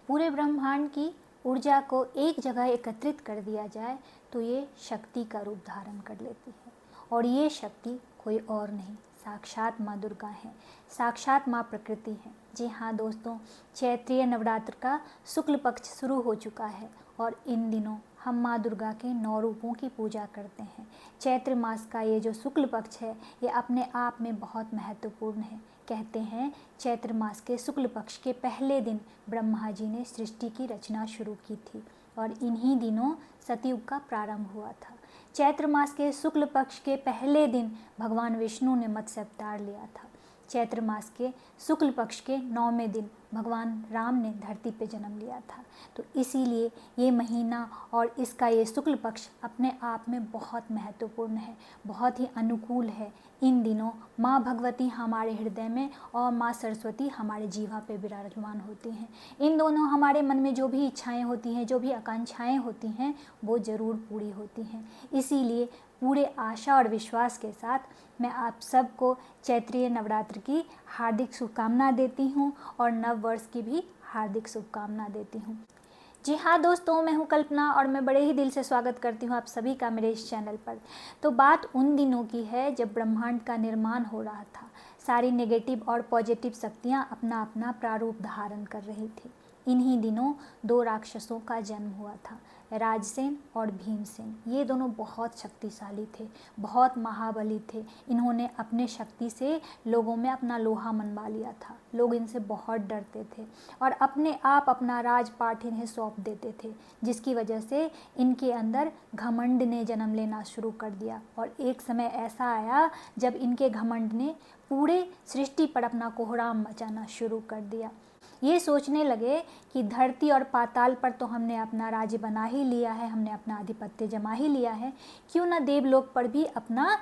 पूरे ब्रह्मांड की ऊर्जा को एक जगह एकत्रित कर दिया जाए तो ये शक्ति का रूप धारण कर लेती है। और ये शक्ति कोई और नहीं, साक्षात माँ दुर्गा है, साक्षात माँ प्रकृति है। जी हाँ दोस्तों, चैत्रीय नवरात्र का शुक्ल पक्ष शुरू हो चुका है और इन दिनों हम माँ दुर्गा के 9 रूपों की पूजा करते हैं। चैत्र मास का ये जो शुक्ल पक्ष है ये अपने आप में बहुत महत्वपूर्ण है। कहते हैं चैत्र मास के शुक्ल पक्ष के पहले दिन ब्रह्मा जी ने सृष्टि की रचना शुरू की थी और इन्हीं दिनों सतयुग का प्रारंभ हुआ था। चैत्र मास के शुक्ल पक्ष के पहले दिन भगवान विष्णु ने मत्स्य अवतार लिया था। चैत्र मास के शुक्ल पक्ष के 9वें दिन भगवान राम ने धरती पे जन्म लिया था। तो इसीलिए ये महीना और इसका ये शुक्ल पक्ष अपने आप में बहुत महत्वपूर्ण है, बहुत ही अनुकूल है। इन दिनों माँ भगवती हमारे हृदय में और माँ सरस्वती हमारे जीवा पे विराजमान होती हैं। इन दोनों हमारे मन में जो भी इच्छाएं होती हैं, जो भी आकांक्षाएं होती हैं, वो ज़रूर पूरी होती हैं। इसीलिए पूरे आशा और विश्वास के साथ मैं आप सबको चैत्रीय नवरात्र की हार्दिक शुभकामना देती हूँ और नव वर्ष की भी हार्दिक शुभकामना देती हूँ। जी हाँ दोस्तों, मैं हूँ कल्पना और मैं बड़े ही दिल से स्वागत करती हूँ आप सभी का मेरे इस चैनल पर। तो बात उन दिनों की है जब ब्रह्मांड का निर्माण हो रहा था। सारी नेगेटिव और पॉजिटिव शक्तियाँ अपना अपना प्रारूप धारण कर रही थी। इन्हीं दिनों 2 राक्षसों का जन्म हुआ था, राजसेन और भीमसेन। ये दोनों बहुत शक्तिशाली थे, बहुत महाबली थे। इन्होंने अपने शक्ति से लोगों में अपना लोहा मनवा लिया था। लोग इनसे बहुत डरते थे और अपने आप अपना राजपाट इन्हें सौंप देते थे, जिसकी वजह से इनके अंदर घमंड ने जन्म लेना शुरू कर दिया। और एक समय ऐसा आया जब इनके घमंड ने पूरे सृष्टि पर अपना कोहराम मचाना शुरू कर दिया। ये सोचने लगे कि धरती और पाताल पर तो हमने अपना राज्य बना ही लिया है, हमने अपना आधिपत्य जमा ही लिया है, क्यों ना देवलोक पर भी अपना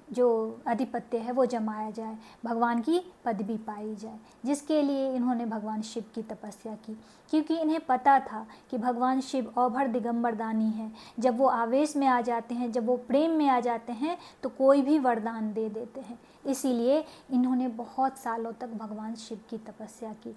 जो आधिपत्य है वो जमाया जाए, भगवान की पदवी पाई जाए। जिसके लिए इन्होंने भगवान शिव की तपस्या की, क्योंकि इन्हें पता था कि भगवान शिव औभर दिगंबर दानी हैं। जब वो आवेश में आ जाते हैं, जब वो प्रेम में आ जाते हैं तो कोई भी वरदान दे देते हैं। इसीलिए इन्होंने बहुत सालों तक भगवान शिव की तपस्या की।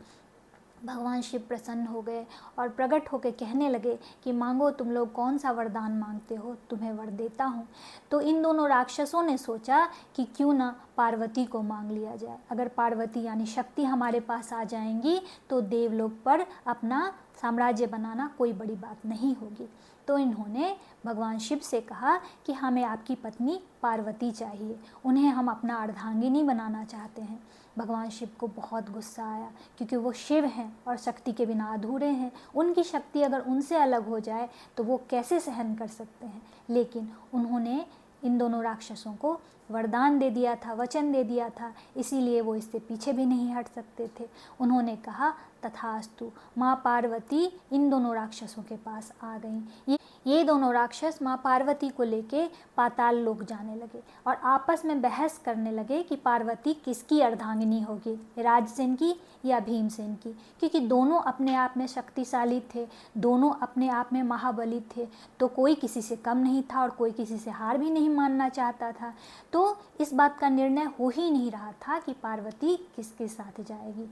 भगवान शिव प्रसन्न हो गए और प्रकट होकर कहने लगे कि मांगो, तुम लोग कौन सा वरदान मांगते हो, तुम्हें वर देता हूँ। तो इन दोनों राक्षसों ने सोचा कि क्यों ना पार्वती को मांग लिया जाए। अगर पार्वती यानी शक्ति हमारे पास आ जाएंगी तो देवलोक पर अपना साम्राज्य बनाना कोई बड़ी बात नहीं होगी। तो इन्होंने भगवान शिव से कहा कि हमें आपकी पत्नी पार्वती चाहिए, उन्हें हम अपना अर्धांगिनी बनाना चाहते हैं। भगवान शिव को बहुत गुस्सा आया, क्योंकि वो शिव हैं और शक्ति के बिना अधूरे हैं। उनकी शक्ति अगर उनसे अलग हो जाए तो वो कैसे सहन कर सकते हैं। लेकिन उन्होंने इन दोनों राक्षसों को वरदान दे दिया था, वचन दे दिया था, इसीलिए वो इससे पीछे भी नहीं हट सकते थे। उन्होंने कहा तथास्तु। माँ पार्वती इन दोनों राक्षसों के पास आ गईं। ये दोनों राक्षस माँ पार्वती को लेके पाताल लोक जाने लगे और आपस में बहस करने लगे कि पार्वती किसकी अर्धांगिनी होगी, राजसेन की या भीमसेन की, क्योंकि दोनों अपने आप में शक्तिशाली थे, दोनों अपने आप में महाबली थे। तो कोई किसी से कम नहीं था और कोई किसी से हार भी नहीं मानना चाहता था। तो इस बात का निर्णय हो ही नहीं रहा था कि पार्वती किसके साथ जाएगी।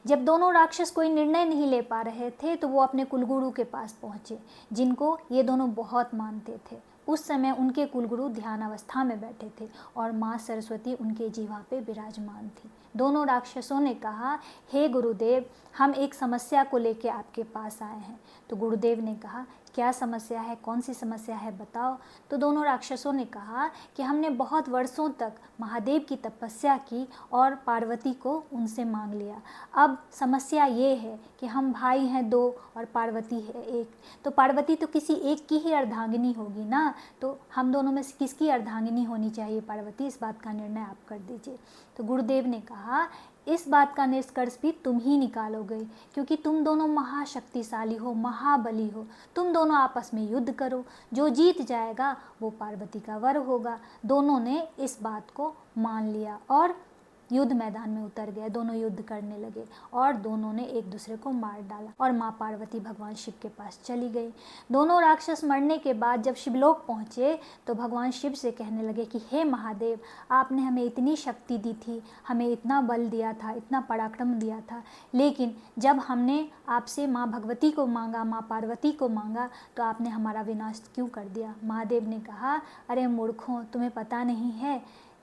जब दोनों राक्षस कोई निर्णय नहीं ले पा रहे थे तो वो अपने कुलगुरु के पास पहुँचे, जिनको ये दोनों बहुत मानते थे। उस समय उनके कुलगुरु ध्यान अवस्था में बैठे थे और माँ सरस्वती उनके जीवा पे विराजमान थी। दोनों राक्षसों ने कहा, हे गुरुदेव, हम एक समस्या को लेके आपके पास आए हैं। तो गुरुदेव ने कहा, क्या समस्या है, कौन सी समस्या है, बताओ। तो दोनों राक्षसों ने कहा कि हमने बहुत वर्षों तक महादेव की तपस्या की और पार्वती को उनसे मांग लिया। अब समस्या ये है कि हम भाई हैं 2 और पार्वती है 1। तो पार्वती तो किसी एक की ही अर्धांगिनी होगी ना, तो हम दोनों में से किसकी अर्धांगिनी होनी चाहिए पार्वती, इस बात का निर्णय आप कर दीजिए। तो गुरुदेव ने कहा, इस बात का निष्कर्ष भी तुम ही निकालोगे, क्योंकि तुम दोनों महाशक्तिशाली हो, महाबली हो। तुम दोनों आपस में युद्ध करो, जो जीत जाएगा वो पार्वती का वर होगा। दोनों ने इस बात को मान लिया और युद्ध मैदान में उतर गए। दोनों युद्ध करने लगे और दोनों ने एक दूसरे को मार डाला और माँ पार्वती भगवान शिव के पास चली गई। दोनों राक्षस मरने के बाद जब शिवलोक पहुँचे तो भगवान शिव से कहने लगे कि हे महादेव, आपने हमें इतनी शक्ति दी थी, हमें इतना बल दिया था, इतना पराक्रम दिया था, लेकिन जब हमने आपसे माँ भगवती को मांगा, माँ पार्वती को मांगा, तो आपने हमारा विनाश क्यों कर दिया। महादेव ने कहा, अरे मूर्खों, तुम्हें पता नहीं है,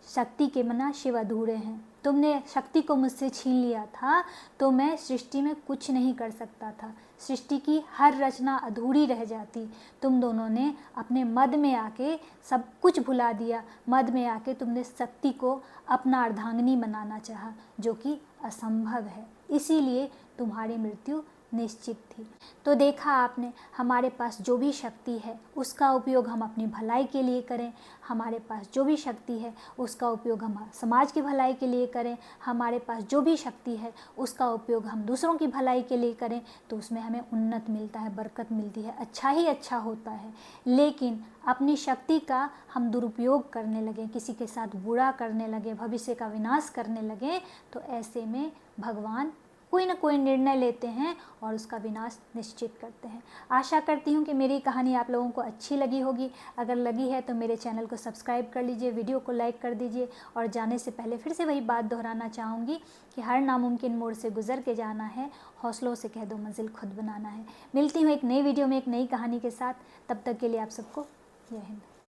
शक्ति के बिना शिव अधूरे हैं। तुमने शक्ति को मुझसे छीन लिया था तो मैं सृष्टि में कुछ नहीं कर सकता था, सृष्टि की हर रचना अधूरी रह जाती। तुम दोनों ने अपने मद में आके सब कुछ भुला दिया। मद में आके तुमने शक्ति को अपना अर्धांगिनी बनाना चाहा, जो कि असंभव है, इसीलिए तुम्हारी मृत्यु निश्चित थी। तो देखा आपने, हमारे पास जो भी शक्ति है उसका उपयोग हम अपनी भलाई के लिए करें, हमारे पास जो भी शक्ति है उसका उपयोग हम समाज की भलाई के लिए करें, हमारे पास जो भी शक्ति है उसका उपयोग हम दूसरों की भलाई के लिए करें, तो उसमें हमें उन्नत मिलता है, बरकत मिलती है, अच्छा ही अच्छा होता है। लेकिन अपनी शक्ति का हम दुरुपयोग करने लगें, किसी के साथ बुरा करने लगें, भविष्य का विनाश करने लगें, तो ऐसे में भगवान कोई ना कोई निर्णय लेते हैं और उसका विनाश निश्चित करते हैं। आशा करती हूँ कि मेरी कहानी आप लोगों को अच्छी लगी होगी। अगर लगी है तो मेरे चैनल को सब्सक्राइब कर लीजिए, वीडियो को लाइक कर दीजिए। और जाने से पहले फिर से वही बात दोहराना चाहूँगी कि हर नामुमकिन मोड़ से गुजर के जाना है, हौसलों से कह दो मंजिल खुद बनाना है। मिलती हूँ एक नई वीडियो में एक नई कहानी के साथ, तब तक के लिए आप सबको जय हिंद।